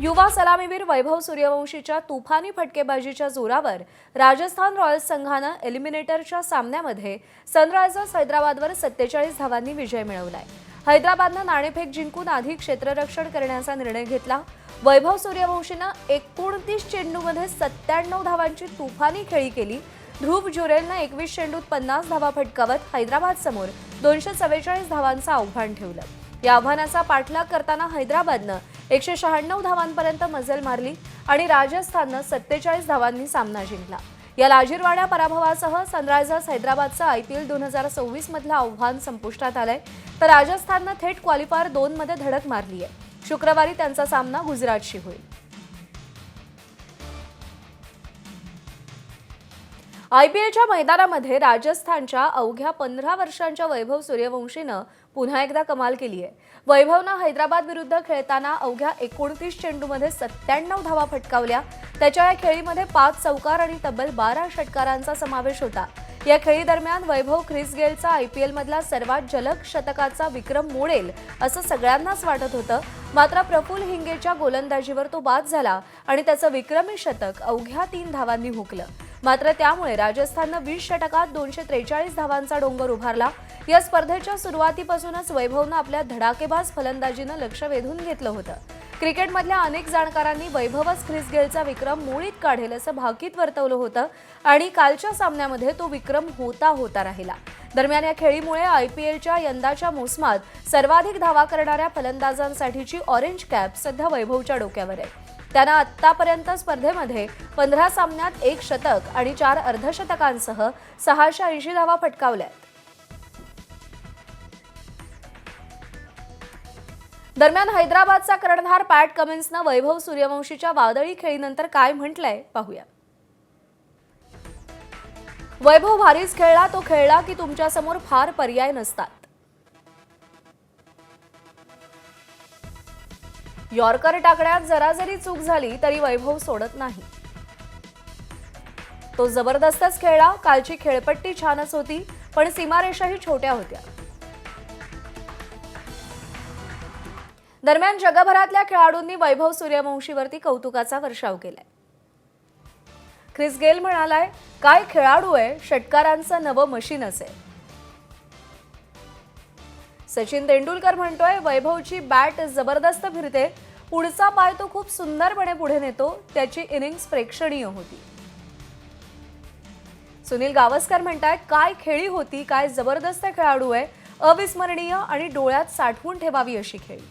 युवा सलामीवीर वैभव सूर्यवंशीच्या तुफानी फटकेबाजीच्या जोरावर राजस्थान रॉयल्स संघानं एलिमिनेटरच्या सामन्यामध्ये सनरायझर्स हैदराबादवर 47 धावांनी विजय मिळवलाय। हैदराबादनं नाणेफेक जिंकून आधी क्षेत्ररक्षण करण्याचा निर्णय घेतला। वैभव सूर्यवंशीनं 29 चेंडूंमध्ये 97 धावांची तुफानी खेळी केली। ध्रुव जुरेलनं 21 चेंडूत 50 धावा फटकावत हैदराबादसमोर 244 धावांचं आव्हान ठेवलं। या आव्हानाचा पाठलाग करताना हैदराबादनं 196 धावांपर्यंत मजल मारली आणि राजस्थाननं 47 धावांनी सामना जिंकला। या लाजिरवाण्या पराभवासह सनरायझर्स हैदराबादचं IPL 2024 मधलं आव्हान संपुष्टात आलंय, तर राजस्थाननं थेट क्वालिफायर 2 मध्ये धडक मारली आहे। शुक्रवारी त्यांचा सामना गुजरातशी होईल। IPLच्या मैदानामध्ये राजस्थानच्या अवघ्या 15 वर्षांच्या वैभव सूर्यवंशीनं पुन्हा एकदा कमाल केली आहे। वैभवनं हैदराबाद विरुद्ध खेळताना अवघ्या 29 चेंडूंमध्ये 97 धावा फटकावल्या। त्याच्या या खेळीमध्ये 5 चौकार आणि तब्बल 12 षटकारांचा समावेश होता। या खेळीदरम्यान वैभव ख्रिस गेलचा IPL मधला सर्वात जलद शतकाचा विक्रम मोडेल असं सगळ्यांनाच वाटत होतं, मात्र प्रफुल्ल हिंगेच्या गोलंदाजीवर तो बाद झाला आणि त्याचं विक्रमी शतक अवघ्या 3 धावांनी हुकलं। मात्र त्यामुळे राजस्थाननं 20 षटकात 243 धावांचा डोंगर उभारला। या स्पर्धेच्या सुरुवातीपासूनच वैभवनं आपल्या धडाकेबाज फलंदाजीनं लक्ष वेधून घेतलं होतं। क्रिकेटमधल्या अनेक जाणकारांनी वैभवच ख्रिस गेलचा विक्रम मोडीत काढेल असं भाकीत वर्तवलं होतं आणि कालच्या सामन्यामध्ये तो विक्रम होता राहिला। दरम्यान या खेळीमुळे IPLच्या यंदाच्या मोसमात सर्वाधिक धावा करणाऱ्या फलंदाजांसाठीची ऑरेंज कॅप सध्या वैभवच्या डोक्यावर आहे। त्यानं आतापर्यंत स्पर्धेमध्ये 15 सामन्यात 1 शतक आणि 4 अर्धशतकांसह 680 धावा फटकावल्यात। दरम्यान हैदराबादचा कर्णधार पॅट कमिन्सनं वैभव सूर्यवंशीच्या वादळी खेळीनंतर काय म्हटलंय पाहूया। वैभव भारीच खेळला, तो खेळला की तुमच्यासमोर फार पर्याय नसतात। यॉर्कर टाकण्यात जरा जरी चूक झाली तरी वैभव सोडत नाही। तो जबरदस्तच खेळला। कालची खेळपट्टी छानच होती, पण सीमारेषाही छोट्या होत्या। दरम्यान जगभरातल्या खेळाडूंनी वैभव सूर्यवंशीवरती कौतुकाचा वर्षाव केलाय। ख्रिस गेल म्हणालाय, काय खेळाडू आहे, षटकारांचं नवं मशीनच आहे। सचिन तेंडुलकर म्हणतोय, वैभवची बॅट जबरदस्त फिरते, पुढचा पाय तो खूप सुंदरपणे पुढे नेतो, त्याची इनिंग्स प्रेक्षणीय होती। सुनील गावस्कर म्हणतात, काय खेळी होती, काय जबरदस्त खेळाडू आहे, अविस्मरणीय आणि डोळ्यात साठवून ठेवावी अशी खेळी।